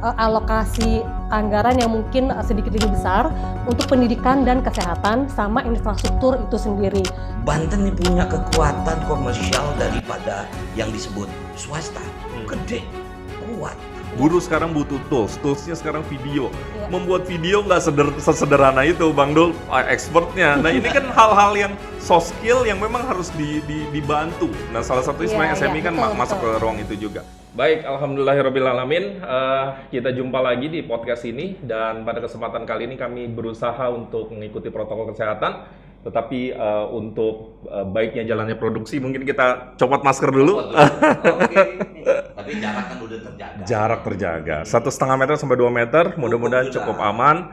alokasi anggaran yang mungkin sedikit lebih besar untuk pendidikan dan kesehatan sama infrastruktur itu sendiri. Banten ini punya kekuatan komersial daripada yang disebut swasta. Gede, kuat. Buruh sekarang butuh toolsnya sekarang video. Membuat video nggak sesederhana itu, Bang Dul, expertnya. Nah ini kan hal-hal yang soft skill yang memang harus dibantu. Nah salah satunya sebenarnya SMI kan masuk ke ruang itu juga. Baik, alhamdulillahirobbilalamin. Kita jumpa lagi di podcast ini dan pada kesempatan kali ini kami berusaha untuk mengikuti protokol kesehatan. Tetapi untuk baiknya jalannya produksi mungkin kita copot masker dulu. Oke. Tapi jarak kan udah terjaga. Jarak terjaga, 1,5 meter sampai 2 meter, mudah-mudahan cukup aman.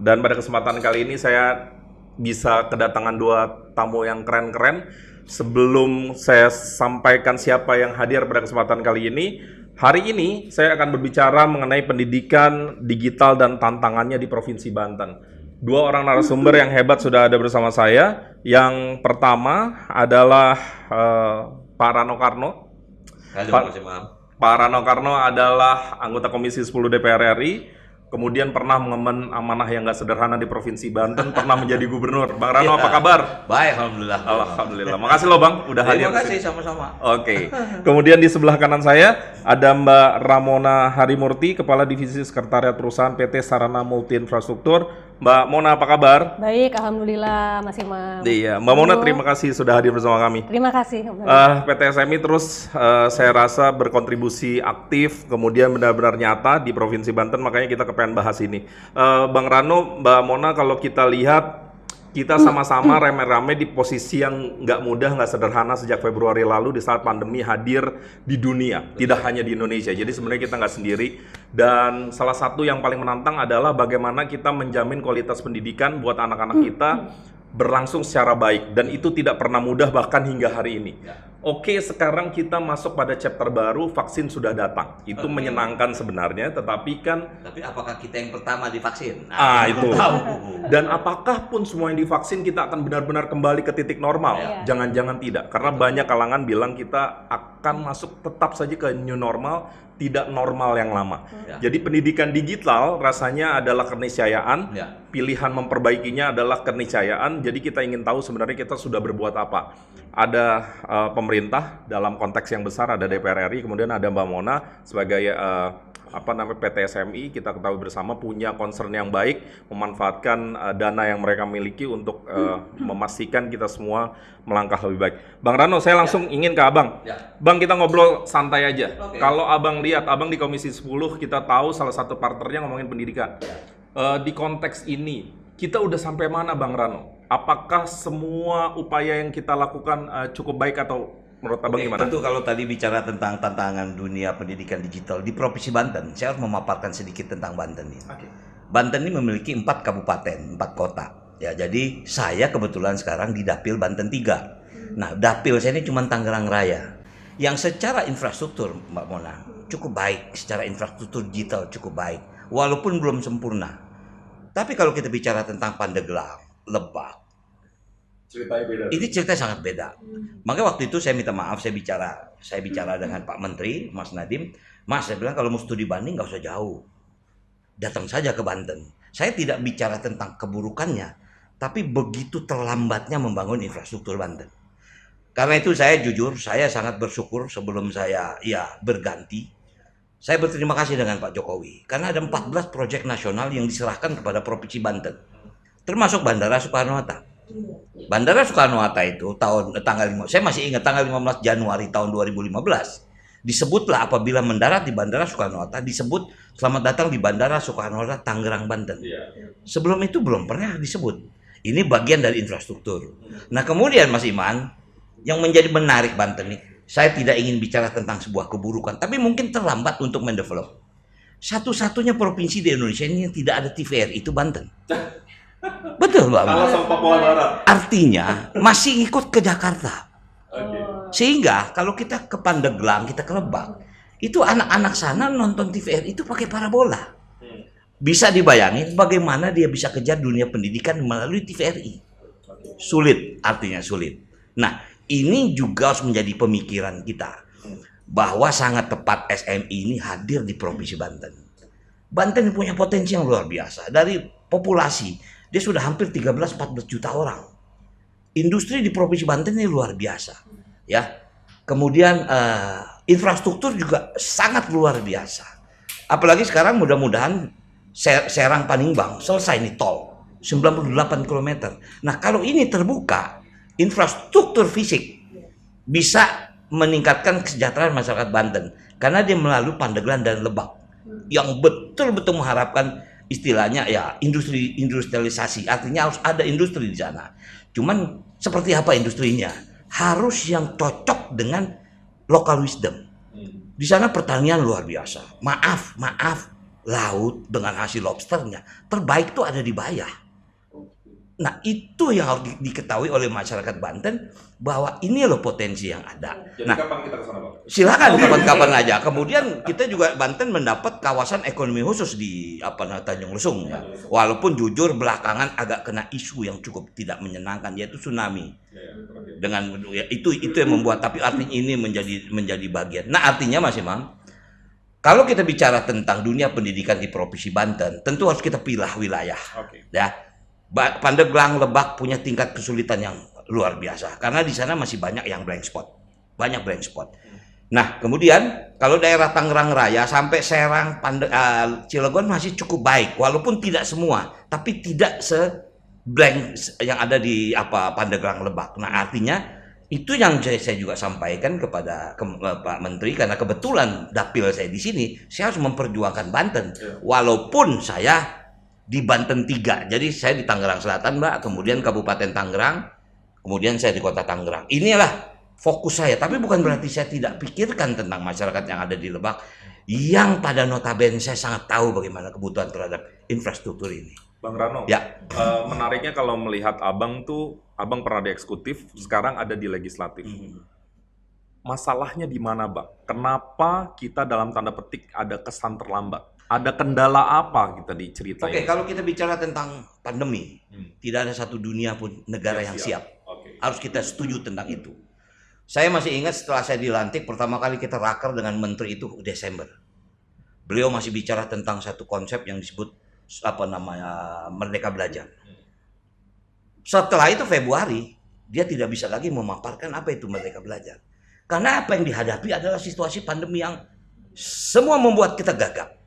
Dan pada kesempatan kali ini saya bisa kedatangan 2 tamu yang keren-keren. Sebelum saya sampaikan siapa yang hadir pada kesempatan kali ini, hari ini saya akan berbicara mengenai pendidikan digital dan tantangannya di Provinsi Banten. 2 orang narasumber yang hebat sudah ada bersama saya. Yang pertama adalah Pak Rano Karno. Pak Rano Karno adalah anggota Komisi 10 DPR RI, kemudian pernah mengemban amanah yang nggak sederhana di Provinsi Banten, pernah menjadi gubernur. Bang Rano, apa kabar? Baik, alhamdulillah. Alhamdulillah. Makasih loh Bang, udah hadir. Terima kasih, sama-sama. Oke. Kemudian di sebelah kanan saya ada Mbak Ramona Harimurti, Kepala Divisi Sekretariat Perusahaan PT Sarana Multi Infrastruktur. Mbak Mona, apa kabar? Baik, alhamdulillah Mas Imam. Iya, Mbak Mona terima kasih sudah hadir bersama kami. Terima kasih. PT SMI terus saya rasa berkontribusi aktif, kemudian benar-benar nyata di Provinsi Banten, makanya kita kepengen bahas ini. Bang Rano, Mbak Mona, kalau kita lihat kita sama-sama rame-rame di posisi yang nggak mudah, nggak sederhana sejak Februari lalu di saat pandemi hadir di dunia, tidak hanya di Indonesia. Jadi sebenarnya kita nggak sendiri. Dan salah satu yang paling menantang adalah bagaimana kita menjamin kualitas pendidikan buat anak-anak kita berlangsung secara baik. Dan itu tidak pernah mudah bahkan hingga hari ini. Oke, sekarang kita masuk pada chapter baru, vaksin sudah datang. Itu menyenangkan sebenarnya, tetapi apakah kita yang pertama divaksin? Itu. Dan apakah pun semua yang divaksin kita akan benar-benar kembali ke titik normal? Jangan-jangan tidak. Karena banyak kalangan bilang kita akan masuk tetap saja ke new normal, tidak normal yang lama. Jadi pendidikan digital rasanya adalah keniscayaan, pilihan memperbaikinya adalah keniscayaan. Jadi kita ingin tahu sebenarnya kita sudah berbuat apa. Ada pemerintah dalam konteks yang besar, ada DPR RI, kemudian ada Mbak Mona sebagai PT SMI. Kita ketahui bersama punya concern yang baik, memanfaatkan dana yang mereka miliki untuk memastikan kita semua melangkah lebih baik. Bang Rano, saya langsung ingin ke Abang. Bang, kita ngobrol santai aja. Kalau Abang lihat, Abang di Komisi 10, kita tahu salah satu partnernya ngomongin pendidikan. Di konteks ini, kita udah sampai mana Bang Rano? Apakah semua upaya yang kita lakukan cukup baik atau menurut Abang gimana? Tentu kalau tadi bicara tentang tantangan dunia pendidikan digital di Provinsi Banten, saya harus memaparkan sedikit tentang Banten ini. Banten ini memiliki 4 kabupaten, 4 kota. Ya, jadi saya kebetulan sekarang di Dapil Banten 3. Nah, Dapil saya ini cuma Tangerang Raya. Yang secara infrastruktur, Mbak Mona, cukup baik. Secara infrastruktur digital cukup baik. Walaupun belum sempurna. Tapi kalau kita bicara tentang Pandeglang, Lebak, ini ceritanya sangat beda. Makanya waktu itu saya minta maaf, saya bicara dengan Pak Menteri, Mas Nadiem. Mas, saya bilang kalau mau studi banding nggak usah jauh, datang saja ke Banten. Saya tidak bicara tentang keburukannya, tapi begitu terlambatnya membangun infrastruktur Banten. Karena itu saya jujur, saya sangat bersyukur sebelum saya berganti. Saya berterima kasih dengan Pak Jokowi karena ada 14 proyek nasional yang diserahkan kepada Provinsi Banten, termasuk Bandara Soekarno-Hatta. Bandara Soekarno-Hatta itu saya masih ingat tanggal 15 Januari tahun 2015 disebutlah apabila mendarat di Bandara Soekarno-Hatta disebut selamat datang di Bandara Soekarno-Hatta Tangerang, Banten. Sebelum itu belum pernah disebut. Ini bagian dari infrastruktur. Nah, kemudian Mas Iman, yang menjadi menarik Banten ini, saya tidak ingin bicara tentang sebuah keburukan, tapi mungkin terlambat untuk mendevelop. Satu-satunya provinsi di Indonesia ini yang tidak ada TVRI itu Banten. Betul, Mbak. Artinya masih ikut ke Jakarta. Sehingga kalau kita ke Pandeglang, kita ke Lebak, itu anak-anak sana nonton TVRI itu pakai parabola. Bisa dibayangin bagaimana dia bisa kejar dunia pendidikan melalui TVRI. Sulit, artinya sulit. Nah, ini juga harus menjadi pemikiran kita. bahwa sangat tepat SMI ini hadir di Provinsi Banten. Banten punya potensi yang luar biasa. Dari populasi, dia sudah hampir 13-14 juta orang. Industri di Provinsi Banten ini luar biasa. Ya. Kemudian infrastruktur juga sangat luar biasa. Apalagi sekarang mudah-mudahan Serang Panimbang selesai nih tol 98 km. Nah, kalau ini terbuka, infrastruktur fisik bisa meningkatkan kesejahteraan masyarakat Banten karena dia melalui Pandeglang dan Lebak yang betul-betul mengharapkan istilahnya ya industrialisasi. Artinya harus ada industri di sana. Cuman seperti apa industrinya? Harus yang cocok dengan local wisdom. Di sana pertanian luar biasa. Maaf, laut dengan hasil lobsternya terbaik tuh ada di Bayah. Nah, itu yang harus diketahui oleh masyarakat Banten bahwa ini loh potensi yang ada. Jadi nah, kapan kita ke sana, Pak? Silakan kapan-kapan aja. Kemudian kita juga Banten mendapat kawasan ekonomi khusus di Tanjung Lesung ya. Walaupun jujur belakangan agak kena isu yang cukup tidak menyenangkan yaitu tsunami. Dengan ya, itu yang membuat tapi artinya ini menjadi bagian. Nah, artinya Mas Imam, kalau kita bicara tentang dunia pendidikan di Provinsi Banten, tentu harus kita pilih wilayah. Ya. Pandeglang, Lebak punya tingkat kesulitan yang luar biasa karena di sana masih banyak yang blank spot. Nah, kemudian kalau daerah Tangerang Raya sampai Serang, Cilegon masih cukup baik walaupun tidak semua, tapi tidak se-blank yang ada di Pandeglang, Lebak. Nah, artinya itu yang saya juga sampaikan kepada Pak Menteri karena kebetulan dapil saya di sini, saya harus memperjuangkan Banten. Walaupun saya di Banten 3, jadi saya di Tangerang Selatan, Mbak, kemudian Kabupaten Tangerang, kemudian saya di Kota Tangerang. Inilah fokus saya, tapi bukan berarti saya tidak pikirkan tentang masyarakat yang ada di Lebak, yang pada notabene saya sangat tahu bagaimana kebutuhan terhadap infrastruktur ini. Bang Rano, ya. Menariknya kalau melihat Abang pernah di eksekutif, sekarang ada di legislatif. Masalahnya di mana, Bang? Kenapa kita dalam tanda petik ada kesan terlambat? Ada kendala apa kita diceritain? Oke, kalau kita bicara tentang pandemi, tidak ada satu dunia pun negara yang siap. Harus kita setuju tentang itu. Saya masih ingat setelah saya dilantik, pertama kali kita raker dengan menteri itu Desember. Beliau masih bicara tentang satu konsep yang disebut Merdeka Belajar. Setelah itu Februari, dia tidak bisa lagi memaparkan apa itu Merdeka Belajar. Karena apa yang dihadapi adalah situasi pandemi yang semua membuat kita gagap.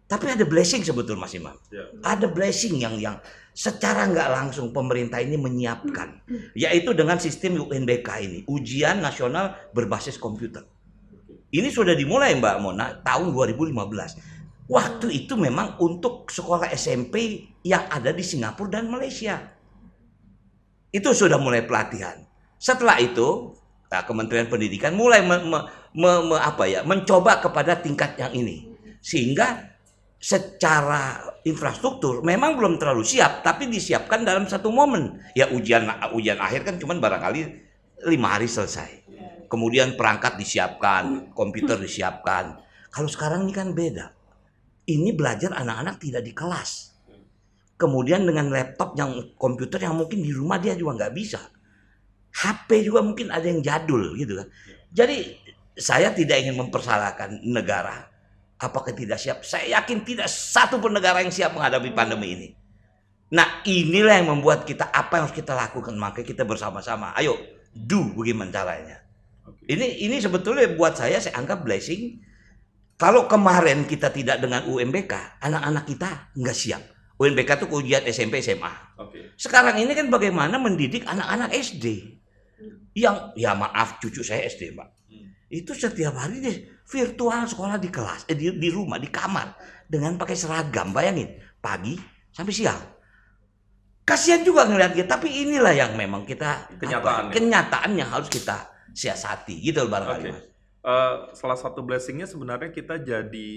Tapi ada blessing sebetulnya Mas Imam. Ada blessing yang secara nggak langsung pemerintah ini menyiapkan. Yaitu dengan sistem UNBK ini. Ujian Nasional Berbasis Komputer. Ini sudah dimulai Mbak Mona tahun 2015. Waktu itu memang untuk sekolah SMP yang ada di Singapura dan Malaysia. Itu sudah mulai pelatihan. Setelah itu Kementerian Pendidikan mulai mencoba kepada tingkat yang ini. Sehingga secara infrastruktur memang belum terlalu siap, tapi disiapkan dalam satu momen. Ya ujian akhir kan cuman barangkali 5 hari selesai. Kemudian perangkat disiapkan, komputer disiapkan. Kalau sekarang ini kan beda. Ini belajar anak-anak tidak di kelas. Kemudian dengan laptop komputer yang mungkin di rumah dia juga nggak bisa. HP juga mungkin ada yang jadul gitu kan. Jadi saya tidak ingin mempersalahkan negara. Apakah tidak siap? Saya yakin tidak satu pun negara yang siap menghadapi pandemi ini. Nah, inilah yang membuat kita apa yang harus kita lakukan. Maka kita bersama-sama. Ayo, bagaimana caranya. Ini sebetulnya buat saya anggap blessing. Kalau kemarin kita tidak dengan UNBK, anak-anak kita nggak siap. UNBK itu ujian SMP, SMA. Sekarang ini kan bagaimana mendidik anak-anak SD. Yang, ya maaf, cucu saya SD, Pak. Itu setiap hari deh virtual sekolah di kelas, di rumah, di kamar dengan pakai seragam. Bayangin, pagi sampai siang. Kasihan juga ngeliat kita, tapi inilah yang memang kita kenyataan yang harus kita siasati gitu barangkali. Salah satu blessingnya sebenarnya kita jadi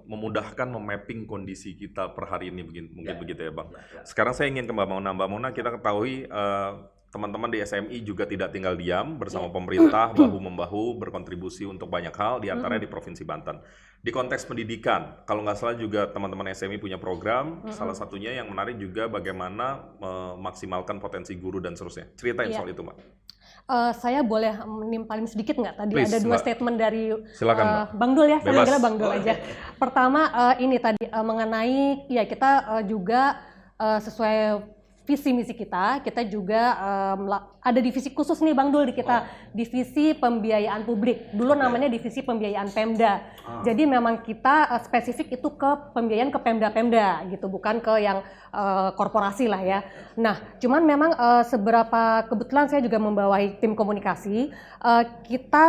memudahkan memapping kondisi kita per hari ini mungkin begitu ya Bang. Sekarang saya ingin ke Mbak Mona. Mbak Mona, kita ketahui teman-teman di SMI juga tidak tinggal diam bersama pemerintah bahu-membahu berkontribusi untuk banyak hal diantaranya di Provinsi Banten. Di konteks pendidikan, kalau nggak salah juga teman-teman SMI punya program, salah satunya yang menarik juga bagaimana memaksimalkan potensi guru dan seterusnya. Ceritain soal itu Mbak. Saya boleh nimpalin sedikit nggak tadi? Please, Ada dua Mbak. statement dari Silakan, Mbak. Bang Dul ya, saya Bebas. manggilnya Bang Dul aja. Pertama ini tadi mengenai ya kita juga sesuai visi misi kita juga ada divisi khusus nih Bang Dul di kita, divisi pembiayaan publik. Dulu namanya divisi pembiayaan Pemda. Jadi memang kita spesifik itu ke pembiayaan ke Pemda-Pemda gitu, bukan ke yang korporasi lah ya. Nah, cuman memang seberapa kebetulan saya juga membawahi tim komunikasi, kita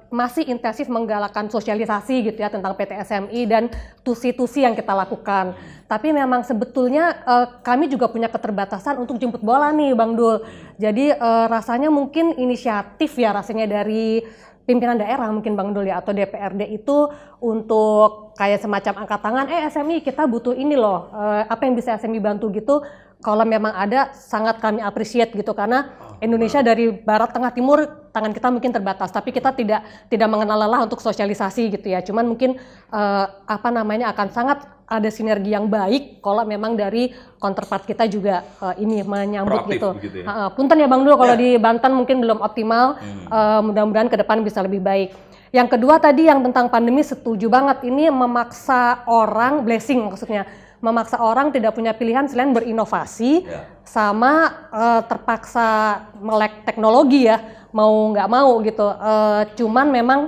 masih intensif menggalakkan sosialisasi gitu ya tentang PT SMI dan tusi-tusi yang kita lakukan. Tapi memang sebetulnya kami juga punya keterbatasan untuk jemput bola nih Bang Dul. Jadi rasanya mungkin inisiatif ya rasanya dari pimpinan daerah mungkin Bang Dul ya atau DPRD itu untuk kayak semacam angkat tangan, SMI kita butuh ini loh, apa yang bisa SMI bantu gitu. Kalau memang ada sangat kami appreciate gitu karena Indonesia dari barat tengah timur tangan kita mungkin terbatas, tapi kita tidak mengenal lelah untuk sosialisasi gitu ya. Cuman mungkin akan sangat ada sinergi yang baik kalau memang dari counterpart kita juga ini menyambut Proaktif gitu. ya? Punten ya Bang Dul kalau di Banten mungkin belum optimal, mudah-mudahan ke depan bisa lebih baik. Yang kedua tadi yang tentang pandemi setuju banget, ini memaksa orang, blessing maksudnya, memaksa orang tidak punya pilihan selain berinovasi sama terpaksa melek teknologi ya, mau nggak mau gitu. Cuman memang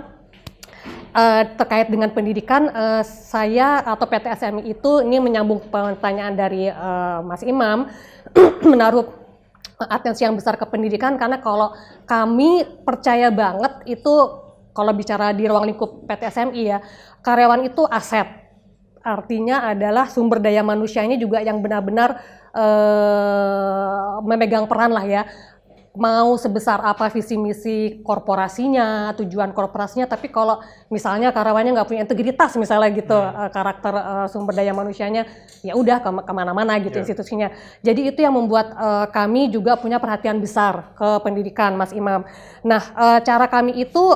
terkait dengan pendidikan, saya atau PT SMI itu ini menyambung pertanyaan dari Mas Imam menaruh atensi yang besar ke pendidikan karena kalau kami percaya banget itu kalau bicara di ruang lingkup PT SMI ya, karyawan itu aset. Artinya adalah sumber daya manusianya juga yang benar-benar memegang peran lah ya. Mau sebesar apa visi misi korporasinya, tujuan korporasinya, tapi kalau misalnya karyawannya nggak punya integritas misalnya gitu, karakter sumber daya manusianya, ya udah kemana-mana gitu institusinya. Jadi itu yang membuat kami juga punya perhatian besar ke pendidikan, Mas Imam. Nah, cara kami itu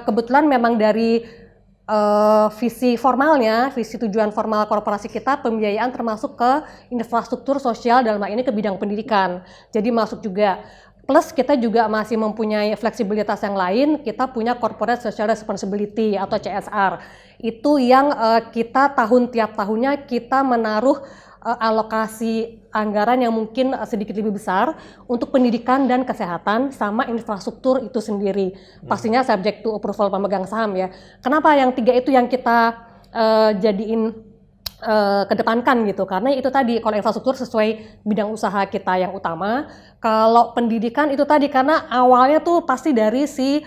kebetulan memang dari visi formalnya, visi tujuan formal korporasi kita, pembiayaan termasuk ke infrastruktur sosial dalam hal ini ke bidang pendidikan. Jadi masuk juga. Plus kita juga masih mempunyai fleksibilitas yang lain, kita punya Corporate Social Responsibility atau CSR. Itu yang kita tiap tahunnya kita menaruh alokasi anggaran yang mungkin sedikit lebih besar untuk pendidikan dan kesehatan sama infrastruktur itu sendiri. Pastinya subject to approval pemegang saham ya. Kenapa yang tiga itu yang kita jadiin kedepankan gitu, karena itu tadi kalau infrastruktur sesuai bidang usaha kita yang utama, kalau pendidikan itu tadi karena awalnya tuh pasti dari si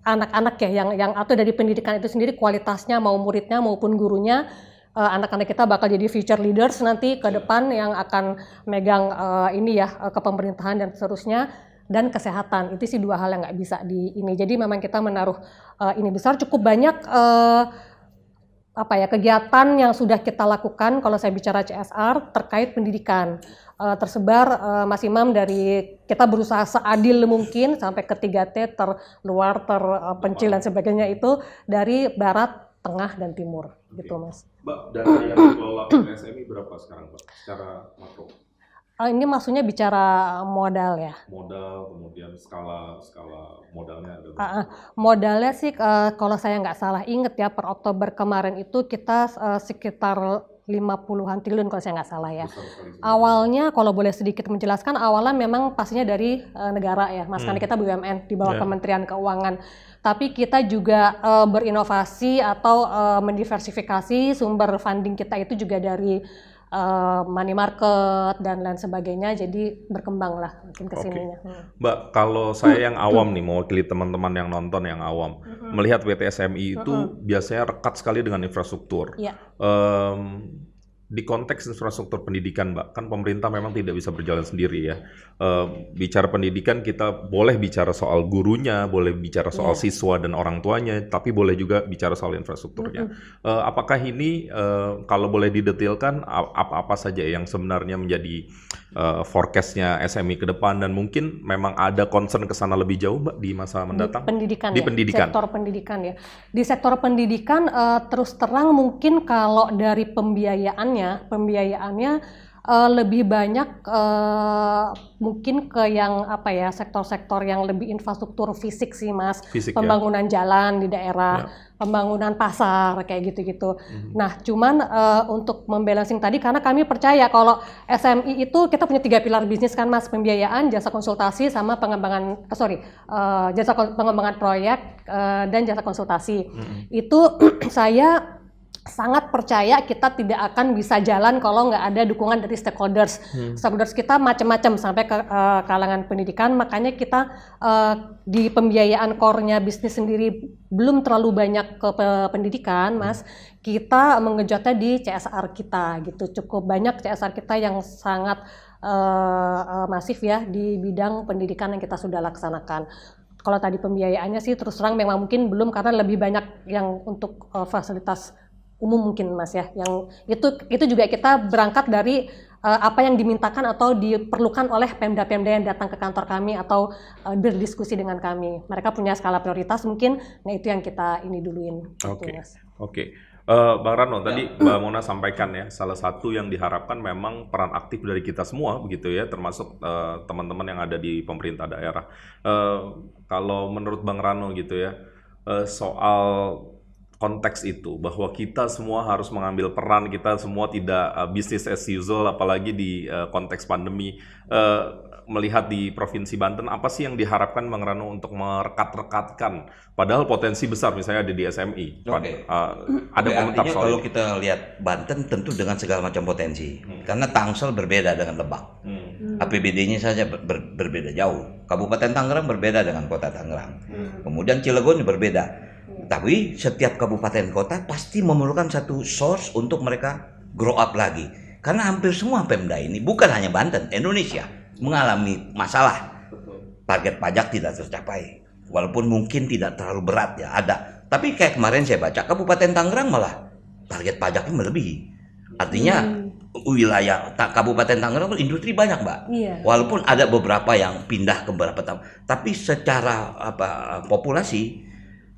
anak-anak ya yang atau dari pendidikan itu sendiri kualitasnya mau muridnya maupun gurunya, anak-anak kita bakal jadi future leaders nanti ke depan yang akan megang ini ya kepemerintahan dan seterusnya. Dan kesehatan itu sih dua hal yang nggak bisa di ini. Jadi memang kita menaruh ini besar, cukup banyak kegiatan yang sudah kita lakukan kalau saya bicara CSR terkait pendidikan tersebar Mas Imam, dari kita berusaha seadil mungkin sampai ke 3T terluar, terpencil dan sebagainya itu dari barat, tengah dan timur gitu Mas. Mbak, dana yang dikelola oleh SMI berapa sekarang Mbak secara makro? Ini maksudnya bicara modal ya. Modal, kemudian skala modalnya ada berapa? Modalnya sih kalau saya nggak salah inget ya, per Oktober kemarin itu kita sekitar 50-an triliun kalau saya nggak salah ya. Awalnya kalau boleh sedikit menjelaskan, awalnya memang pastinya dari negara ya, Mas, karena kita BUMN di bawah Kementerian Keuangan. Tapi kita juga berinovasi atau mendiversifikasi sumber funding kita itu juga dari money market dan lain sebagainya, jadi berkembang lah mungkin kesininya. Mbak, kalau saya yang awam nih, mewakili teman-teman yang nonton yang awam, melihat PT SMI itu biasanya rekat sekali dengan infrastruktur. Di konteks infrastruktur pendidikan, Mbak, kan pemerintah memang tidak bisa berjalan sendiri ya. Bicara pendidikan, kita boleh bicara soal gurunya, boleh bicara soal siswa dan orang tuanya, tapi boleh juga bicara soal infrastrukturnya. Apakah ini, kalau boleh didetailkan, apa-apa saja yang sebenarnya menjadi forecast-nya SMI ke depan, dan mungkin memang ada concern ke sana lebih jauh, Mbak, di masa mendatang? Di pendidikan. Sektor pendidikan ya. Di sektor pendidikan terus terang mungkin kalau dari pembiayaannya lebih banyak mungkin ke yang apa ya, sektor-sektor yang lebih infrastruktur fisik sih Mas, Fisik, pembangunan jalan di daerah, pembangunan pasar kayak gitu-gitu. Nah, cuman untuk membalancing tadi karena kami percaya kalau SMI itu kita punya 3 pilar bisnis kan Mas, pembiayaan, jasa konsultasi sama pengembangan jasa pengembangan proyek dan jasa konsultasi. Itu saya sangat percaya kita tidak akan bisa jalan kalau nggak ada dukungan dari stakeholders. Stakeholders kita macam-macam sampai ke kalangan pendidikan, makanya kita di pembiayaan core-nya bisnis sendiri belum terlalu banyak ke pendidikan, Mas. Kita mengejutnya di CSR kita gitu. Cukup banyak CSR kita yang sangat masif ya di bidang pendidikan yang kita sudah laksanakan. Kalau tadi pembiayaannya sih terus terang memang mungkin belum karena lebih banyak yang untuk fasilitas umum mungkin Mas ya, yang itu juga kita berangkat dari apa yang dimintakan atau diperlukan oleh Pemda-Pemda yang datang ke kantor kami atau berdiskusi dengan kami. Mereka punya skala prioritas mungkin, nah itu yang kita ini duluin. Oke. Bang Rano, tadi Mbak Mona sampaikan ya, salah satu yang diharapkan memang peran aktif dari kita semua begitu ya, termasuk teman-teman yang ada di pemerintah daerah. Kalau menurut Bang Rano gitu ya, soal konteks itu bahwa kita semua harus mengambil peran, kita semua tidak business as usual apalagi di konteks pandemi. Melihat di Provinsi Banten apa sih yang diharapkan Bang Rano untuk merekat-rekatkan padahal potensi besar misalnya ada di SMI. Ada komentar soal kalau ini? kita lihat Banten tentu dengan segala macam potensi. Karena Tangsel berbeda dengan Lebak. APBD-nya saja berbeda jauh. Kabupaten Tangerang berbeda dengan Kota Tangerang. Kemudian Cilegon berbeda. Tapi setiap kabupaten kota pasti memerlukan satu source untuk mereka grow up lagi. Karena hampir semua Pemda ini, bukan hanya Banten, Indonesia mengalami masalah. Target pajak tidak tercapai. Walaupun mungkin tidak terlalu berat ya, ada. Tapi kayak kemarin saya baca, Kabupaten Tangerang malah target pajaknya melebihi. Artinya wilayah Kabupaten Tangerang industri banyak, Mbak. Walaupun ada beberapa yang pindah ke beberapa tempat. Tapi secara populasi,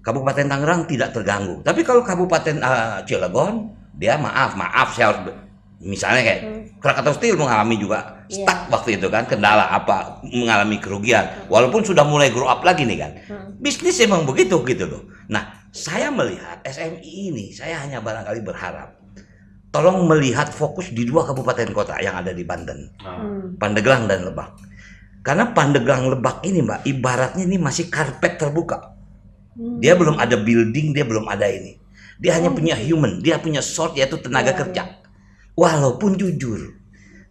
Kabupaten Tangerang tidak terganggu. Tapi kalau Kabupaten Cilegon, dia maaf saya harus misalnya kayak Krakatau Steel mengalami juga stuck waktu itu kan, kendala apa, mengalami kerugian. Walaupun sudah mulai grow up lagi nih kan. Bisnis emang begitu gitu loh. Nah, saya melihat SMI ini, saya hanya barangkali berharap tolong melihat fokus di 2 kabupaten kota yang ada di Banten. Pandeglang dan Lebak. Karena Pandeglang Lebak ini, Mbak, ibaratnya ini masih karpet terbuka. Dia belum ada building, dia belum ada ini. Dia hanya punya human, dia punya source yaitu tenaga kerja. Walaupun jujur,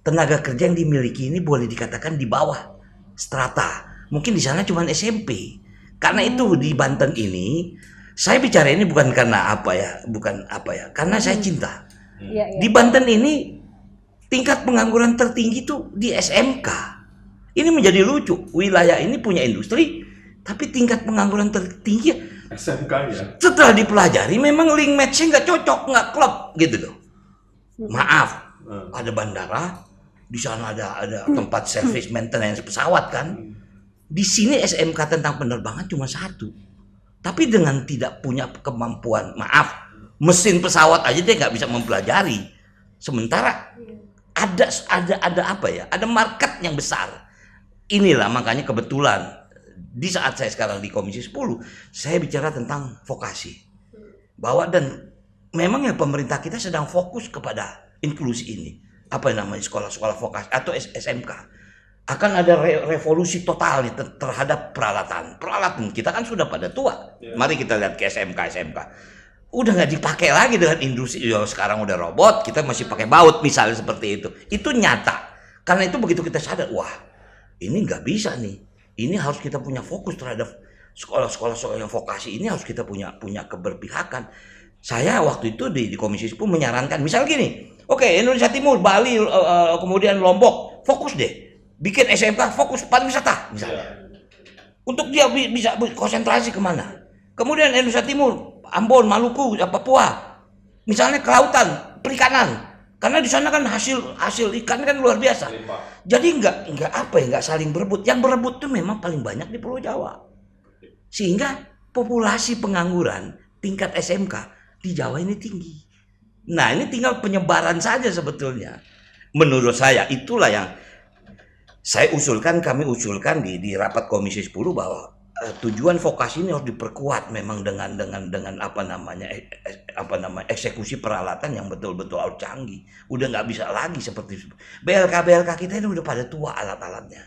tenaga kerja yang dimiliki ini boleh dikatakan di bawah strata. Mungkin di sana cuma SMP. Karena itu di Banten ini, saya bicara ini bukan karena karena saya cinta. Di Banten ini tingkat pengangguran tertinggi itu di SMK. Ini menjadi lucu. Wilayah ini punya industri, tapi tingkat pengangguran tertinggi SMK ya. Setelah dipelajari memang link match-nya nggak cocok, nggak klop gitu loh. Maaf, ada bandara, di sana ada tempat service maintenance pesawat kan. Di sini SMK tentang penerbangan cuma 1. Tapi dengan tidak punya kemampuan, mesin pesawat aja dia nggak bisa mempelajari. Sementara ada apa ya? Ada market yang besar. Inilah makanya kebetulan di saat saya sekarang di Komisi 10, saya bicara tentang vokasi. Dan memang ya pemerintah kita sedang fokus kepada inklusi ini. Apa namanya sekolah-sekolah vokasi atau SMK. Akan ada revolusi total nih terhadap peralatan. Peralatan kita kan sudah pada tua. Mari kita lihat ke SMK. Udah nggak dipakai lagi dengan industri. Sekarang udah robot, kita masih pakai baut misalnya seperti itu. Itu nyata. Karena itu begitu kita sadar, wah ini nggak bisa nih. Ini harus kita punya fokus terhadap sekolah-sekolah yang vokasi ini, harus kita punya keberpihakan. Saya waktu itu di Komisi 10 menyarankan, misal gini, oke, Indonesia Timur, Bali, kemudian Lombok, fokus deh, bikin SMK fokus pariwisata misalnya. Untuk dia bisa konsentrasi kemana. Kemudian Indonesia Timur, Ambon, Maluku, Papua, misalnya kelautan, perikanan. Karena di sana kan hasil ikan kan luar biasa. Jadi nggak saling berebut. Yang berebut tuh memang paling banyak di Pulau Jawa. Sehingga populasi pengangguran tingkat SMK di Jawa ini tinggi. Nah, ini tinggal penyebaran saja sebetulnya. Menurut saya itulah yang kami usulkan di rapat Komisi 10 bahwa tujuan vokasi ini harus diperkuat memang dengan eksekusi peralatan yang betul-betul canggih. Udah nggak bisa lagi seperti BLK kita ini udah pada tua alat-alatnya.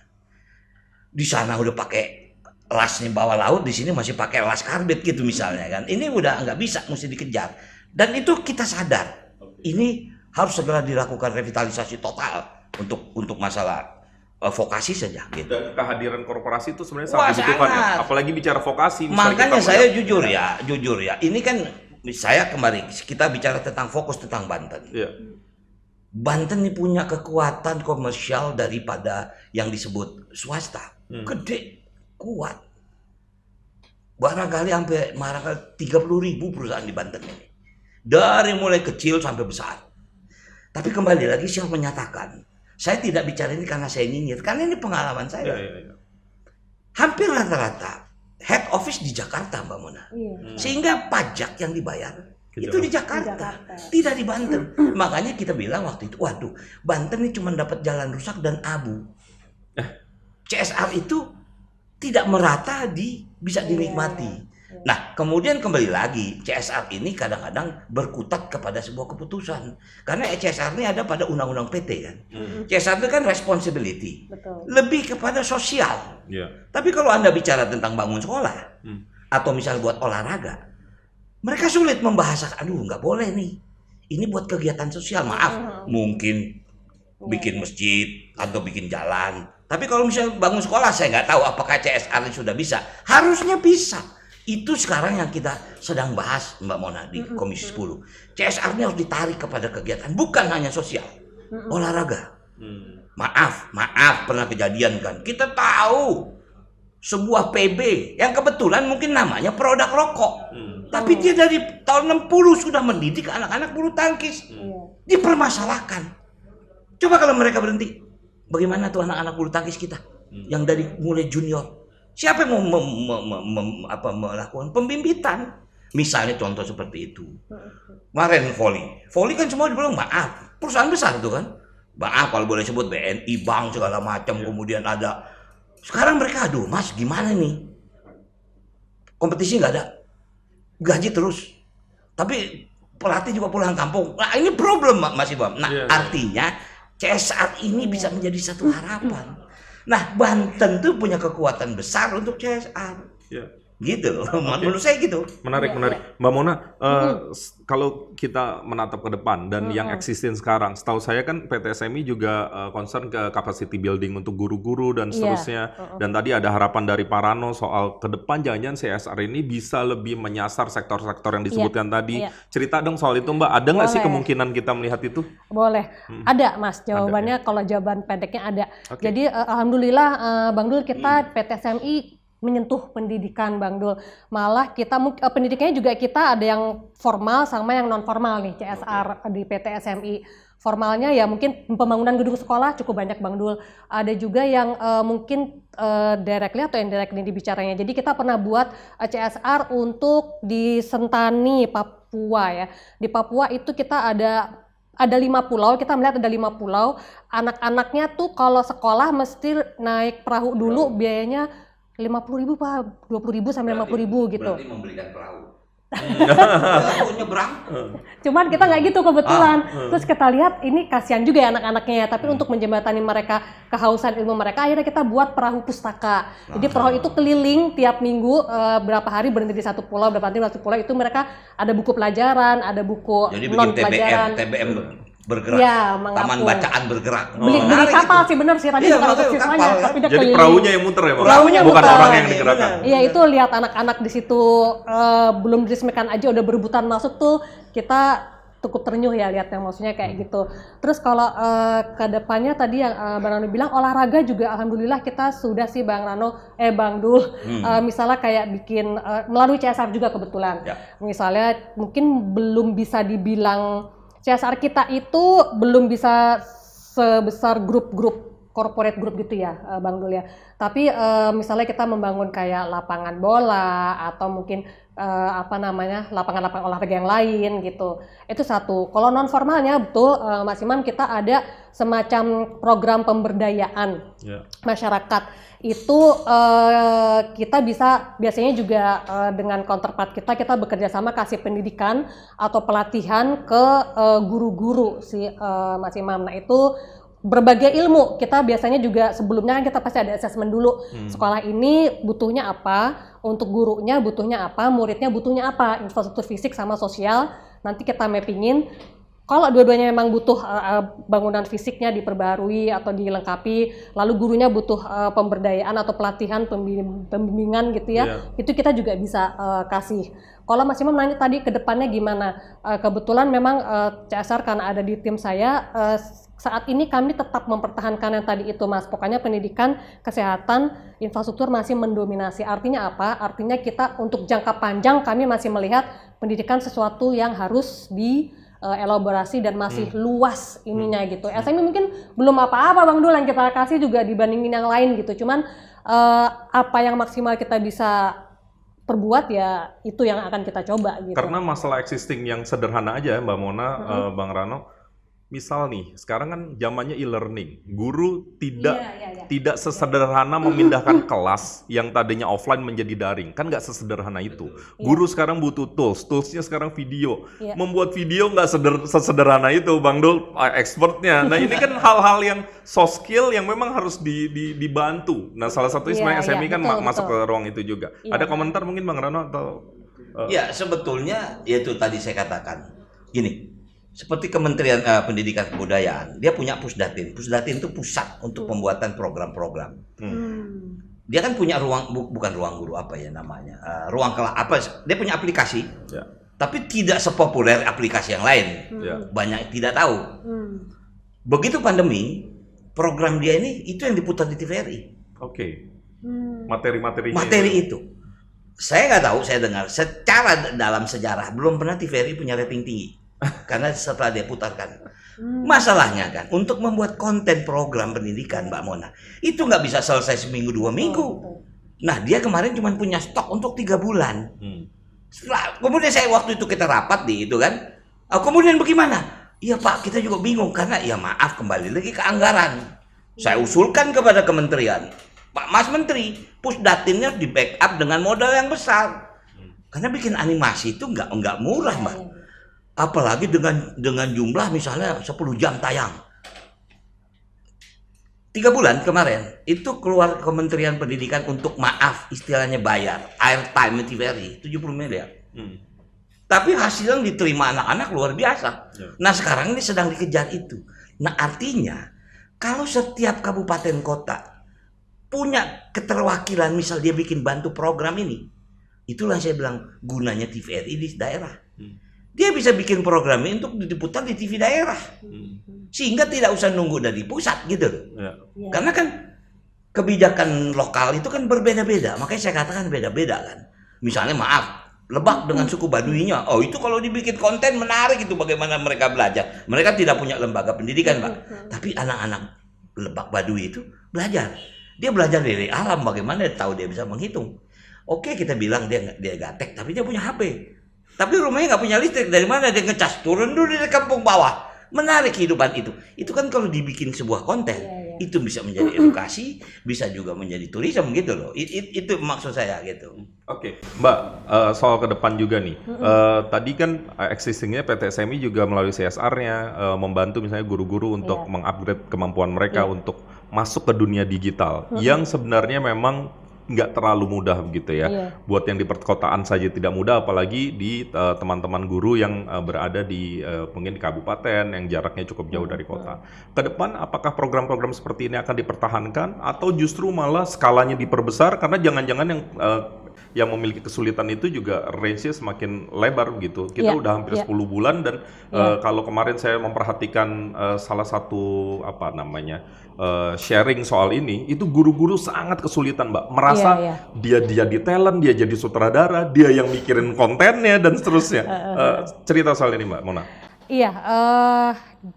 Di sana udah pakai lasnya bawah laut, di sini masih pakai las karbit gitu misalnya kan. Ini udah nggak bisa, mesti dikejar. Dan itu kita sadar. Ini harus segera dilakukan revitalisasi total untuk masalah vokasi saja gitu. Dan kehadiran korporasi itu sebenarnya sangat dibutuhkan ya. Apalagi bicara vokasi. Makanya saya jujur ya. Ini kan kita bicara tentang fokus tentang Banten. Iya. Banten ini punya kekuatan komersial daripada yang disebut swasta. Gede, kuat. Barangkali sampai 30.000 perusahaan di Banten ini. Dari mulai kecil sampai besar. Tapi kembali lagi saya menyatakan, saya tidak bicara ini karena saya nyinyir, karena ini pengalaman saya. Ya. Hampir rata-rata head office di Jakarta, Mbak Mona. Sehingga pajak yang dibayar itu di Jakarta, tidak di Banten. Makanya kita bilang waktu itu, waduh, Banten ini cuma dapat jalan rusak dan abu. CSR itu tidak merata bisa dinikmati. Nah, kemudian kembali lagi, CSR ini kadang-kadang berkutat kepada sebuah keputusan. Karena CSR ini ada pada undang-undang PT kan. CSR itu kan responsibility. Betul. Lebih kepada sosial. Tapi kalau Anda bicara tentang bangun sekolah, atau misalnya buat olahraga, mereka sulit membahasakan, aduh nggak boleh nih. Ini buat kegiatan sosial, maaf. Mungkin bikin masjid, atau bikin jalan. Tapi kalau misalnya bangun sekolah, saya nggak tahu apakah CSR ini sudah bisa. Harusnya bisa. Itu sekarang yang kita sedang bahas, Mbak Mona, di Komisi 10. CSR ini harus ditarik kepada kegiatan, bukan hanya sosial. Olahraga. Maaf, pernah kejadian kan. Kita tahu sebuah PB yang kebetulan mungkin namanya produk rokok. Tapi dia dari tahun 60 sudah mendidik anak-anak bulu tangkis. Dipermasalahkan. Coba kalau mereka berhenti, bagaimana tuh anak-anak bulu tangkis kita yang dari mulai junior? Siapa yang mau melakukan pembimbitan? Misalnya contoh seperti itu. Kemarin volley kan semua dibilang maaf, perusahaan besar itu kan. Maaf kalau boleh sebut BNI, bank segala macam, kemudian ada. Sekarang mereka aduh mas gimana nih? Kompetisi nggak ada, gaji terus. Tapi pelatih juga pulang kampung. Nah ini problem Mas Ibam. Nah artinya CSR ini bisa menjadi satu harapan. Nah, Banten tuh punya kekuatan besar untuk CSR. Gitu loh, menurut saya gitu. Menarik. Mbak Mona, kalau kita menatap ke depan dan yang existing sekarang, setahu saya kan PT SMI juga concern ke capacity building untuk guru-guru dan seterusnya. Dan tadi ada harapan dari Pak Rano soal ke depan jangan-jangan CSR ini bisa lebih menyasar sektor-sektor yang disebutkan tadi. Cerita dong soal itu Mbak, ada nggak sih kemungkinan kita melihat itu? Boleh, ada Mas, jawabannya kalau jawaban pendeknya ada. Jadi alhamdulillah Bang Dul kita PT SMI menyentuh pendidikan Bang Dul. Malah kita pendidikannya juga kita ada yang formal sama yang non formal nih CSR di PT SMI. Formalnya ya mungkin pembangunan gedung sekolah cukup banyak Bang Dul. Ada juga yang mungkin directly atau indirectly dibicaranya. Jadi kita pernah buat CSR untuk di Sentani, Papua ya. Di Papua itu kita ada 5 pulau, kita melihat ada 5 pulau. Anak-anaknya tuh kalau sekolah mesti naik perahu dulu, biayanya 50.000 Pak, 20.000 sampai 50.000 gitu. Berarti membelikan perahu. Nyebrang. Cuman kita nggak gitu kebetulan. Terus kita lihat ini kasihan juga ya anak-anaknya. Tapi untuk menjembatani mereka kehausan ilmu mereka, akhirnya kita buat perahu pustaka. Jadi perahu itu keliling tiap minggu berapa hari berhenti di satu pulau, berapa hari di satu pulau itu mereka ada buku pelajaran, ada buku non pelajaran. TBM bergerak. Ya, Taman bacaan bergerak. Beli kapal sih bener sih tadi bukan untuk siswanya, tapi dia Jadi keliling. perahunya yang muter ya, Pak? Perahunya Bukan muter. orang yang digerakkan. Iya itu lihat anak-anak di situ belum diresmikan aja udah berebutan masuk tuh kita cukup ternyuh ya lihatnya maksudnya kayak gitu. Terus kalau ke depannya tadi yang Bang Rano bilang olahraga juga alhamdulillah kita sudah sih Bang Dul misalnya kayak bikin melalui CSR juga kebetulan. Misalnya mungkin belum bisa dibilang CSR kita itu belum bisa sebesar grup-grup corporate group gitu ya Bang Dul ya. Tapi misalnya kita membangun kayak lapangan bola atau mungkin lapangan-lapangan olahraga yang lain gitu. Itu satu. Kalau non formalnya betul Mas Imam, kita ada semacam program pemberdayaan masyarakat. Itu kita bisa biasanya juga dengan counterpart kita bekerja sama kasih pendidikan atau pelatihan ke guru-guru Mas Imam. Nah itu berbagai ilmu. Kita biasanya juga sebelumnya kan kita pasti ada assessment dulu. Sekolah ini butuhnya apa, untuk gurunya butuhnya apa, muridnya butuhnya apa, infrastruktur fisik sama sosial. Nanti kita mappingin. Kalau dua-duanya memang butuh bangunan fisiknya diperbarui atau dilengkapi, lalu gurunya butuh pemberdayaan atau pelatihan pembimbingan gitu ya, itu kita juga bisa kasih. Kalau Mas Imam nanya tadi ke depannya gimana, kebetulan memang CSR karena ada di tim saya, saat ini kami tetap mempertahankan yang tadi itu Mas, pokoknya pendidikan, kesehatan, infrastruktur masih mendominasi. Artinya apa? Artinya kita untuk jangka panjang kami masih melihat pendidikan sesuatu yang harus elaborasi dan masih luas ininya gitu. SME mungkin belum apa-apa Bang Dul yang kita kasih juga dibandingin yang lain gitu. Cuman apa yang maksimal kita bisa perbuat ya itu yang akan kita coba gitu. Karena masalah existing yang sederhana aja Mbak Mona, Bang Rano. Misal nih, sekarang kan zamannya e-learning. Guru tidak sesederhana memindahkan kelas yang tadinya offline menjadi daring. Kan nggak sesederhana itu. Guru sekarang butuh toolsnya sekarang video. Membuat video nggak sesederhana itu, Bang Dul, expertnya. Nah ini kan hal-hal yang soft skill yang memang harus dibantu. Nah salah satunya sebenarnya SME kan masuk ke ruang itu juga. Ada komentar mungkin Bang Rano atau? Ya sebetulnya yaitu tadi saya katakan. Gini. Seperti Kementerian Pendidikan Kebudayaan, dia punya Pusdatin. Pusdatin itu pusat untuk pembuatan program-program. Dia kan punya bukan ruang guru apa ya namanya, ruang kelas apa? Dia punya aplikasi, tapi tidak sepopuler aplikasi yang lain. Banyak tidak tahu. Begitu pandemi, program dia ini itu yang diputar di TVRI. Materi itu. Saya nggak tahu, saya dengar secara dalam sejarah belum pernah TVRI punya rating tinggi. Karena setelah dia putarkan, masalahnya kan untuk membuat konten program pendidikan Mbak Mona itu nggak bisa selesai seminggu 2 minggu. Nah dia kemarin cuma punya stok untuk 3 bulan. Setelah, kemudian saya waktu itu kita rapat di itu kan, kemudian bagaimana? Iya Pak, kita juga bingung karena ya maaf kembali lagi ke anggaran. Saya usulkan kepada kementerian, Pak Mas Menteri, Pusdatinnya di backup dengan modal yang besar. Karena bikin animasi itu nggak murah Mbak. Apalagi dengan jumlah misalnya 10 jam tayang. 3 bulan kemarin itu keluar Kementerian Pendidikan untuk maaf istilahnya bayar airtime TVRI 70 miliar. Tapi hasil yang diterima anak-anak luar biasa. Nah sekarang ini sedang dikejar itu. Nah artinya kalau setiap kabupaten kota punya keterwakilan, misal dia bikin bantu program ini, itulah saya bilang gunanya TVRI di daerah. Dia bisa bikin programnya untuk diputar di TV daerah, sehingga tidak usah nunggu dari pusat gitu loh. Karena kan kebijakan lokal itu kan berbeda-beda, makanya saya katakan beda-beda kan. Misalnya maaf, Lebak dengan suku Baduinya, itu kalau dibikin konten menarik itu bagaimana mereka belajar. Mereka tidak punya lembaga pendidikan Pak, tapi anak-anak Lebak Baduy itu belajar. Dia belajar dari alam, bagaimana dia tahu dia bisa menghitung. Oke kita bilang dia gaptek, tapi dia punya HP. Tapi rumahnya nggak punya listrik, dari mana dia ngecas? Turun dulu di kampung bawah. Menarik kehidupan itu. Itu kan kalau dibikin sebuah konten, itu bisa menjadi edukasi, bisa juga menjadi turisme gitu loh. Itu maksud saya gitu. Mbak, soal ke depan juga nih. Tadi kan existingnya PT SMI juga melalui CSR-nya membantu misalnya guru-guru untuk mengupgrade kemampuan mereka untuk masuk ke dunia digital, yang sebenarnya memang nggak terlalu mudah begitu ya. Buat yang di perkotaan saja tidak mudah, apalagi di teman-teman guru yang berada di mungkin di kabupaten yang jaraknya cukup jauh dari kota. Ke depan apakah program-program seperti ini akan dipertahankan atau justru malah skalanya diperbesar karena jangan-jangan yang memiliki kesulitan itu juga range-nya semakin lebar gitu. Kita udah hampir 10 bulan dan kalau kemarin saya memperhatikan salah satu sharing soal ini, itu guru-guru sangat kesulitan Mbak. Merasa dia di talent, dia jadi sutradara, dia yang mikirin kontennya dan seterusnya. Cerita soal ini Mbak Mona. Iya,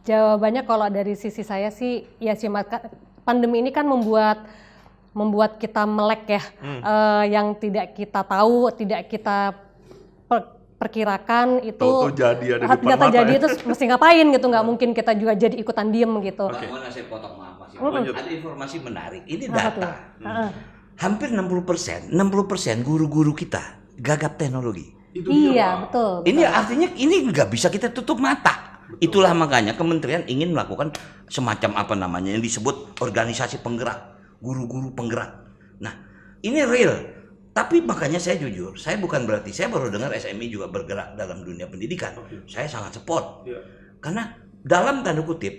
jawabannya kalau dari sisi saya sih ya pandemi ini kan membuat kita melek ya, yang tidak kita tahu, tidak kita diperkirakan itu Tahu-tahu jadi ada di depan ternyata mata jadi ya. itu mesti ngapain gitu, nggak mungkin kita juga jadi ikutan diem gitu. Mana saya potong maaf Mas. Lanjut. Ada informasi menarik. Ini Apa tuh? data. Hampir 60% guru-guru kita gagap teknologi. Itu dia, Iya, Pak. betul. Ini artinya ini nggak bisa kita tutup mata. Itulah makanya kementerian ingin melakukan semacam apa namanya yang disebut organisasi penggerak, guru-guru penggerak. Nah, ini real. Tapi makanya saya jujur, saya bukan berarti saya baru dengar SMI juga bergerak dalam dunia pendidikan. Saya sangat support. Iya. Karena dalam tanda kutip,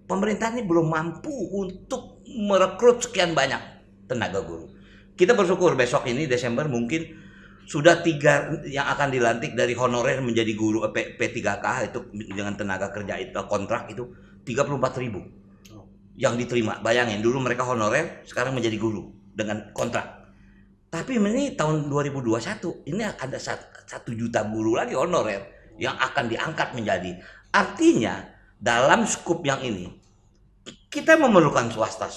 pemerintah ini belum mampu untuk merekrut sekian banyak tenaga guru. Kita bersyukur besok ini Desember mungkin sudah 3 yang akan dilantik dari honorer menjadi guru P3K itu dengan tenaga kerja itu kontrak itu 34.000 yang diterima. Bayangin dulu mereka honorer, sekarang menjadi guru dengan kontrak. Tapi ini tahun 2021 ini ada 1 juta guru lagi honorer yang akan diangkat menjadi. Artinya dalam skup yang ini kita memerlukan swasta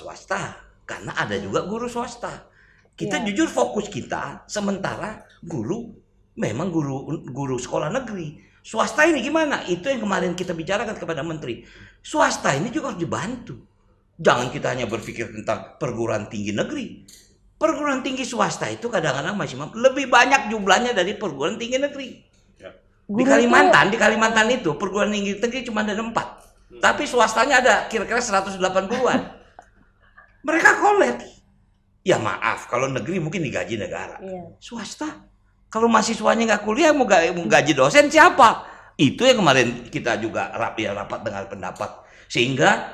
karena ada juga guru swasta. Kita jujur fokus kita sementara guru memang guru sekolah negeri. Swasta ini gimana? Itu yang kemarin kita bicarakan kepada menteri. Swasta ini juga harus dibantu. Jangan kita hanya berpikir tentang perguruan tinggi negeri. Perguruan tinggi swasta itu kadang-kadang masih lebih banyak jumlahnya dari perguruan tinggi negeri. Di Kalimantan itu perguruan tinggi negeri cuma ada 4. Tapi swastanya ada kira-kira 180-an. Mereka kolaps. Ya maaf, kalau negeri mungkin digaji negara. Swasta, kalau mahasiswanya nggak kuliah mau gaji dosen siapa? Itu yang kemarin kita juga rapat dengan pendapat. Sehingga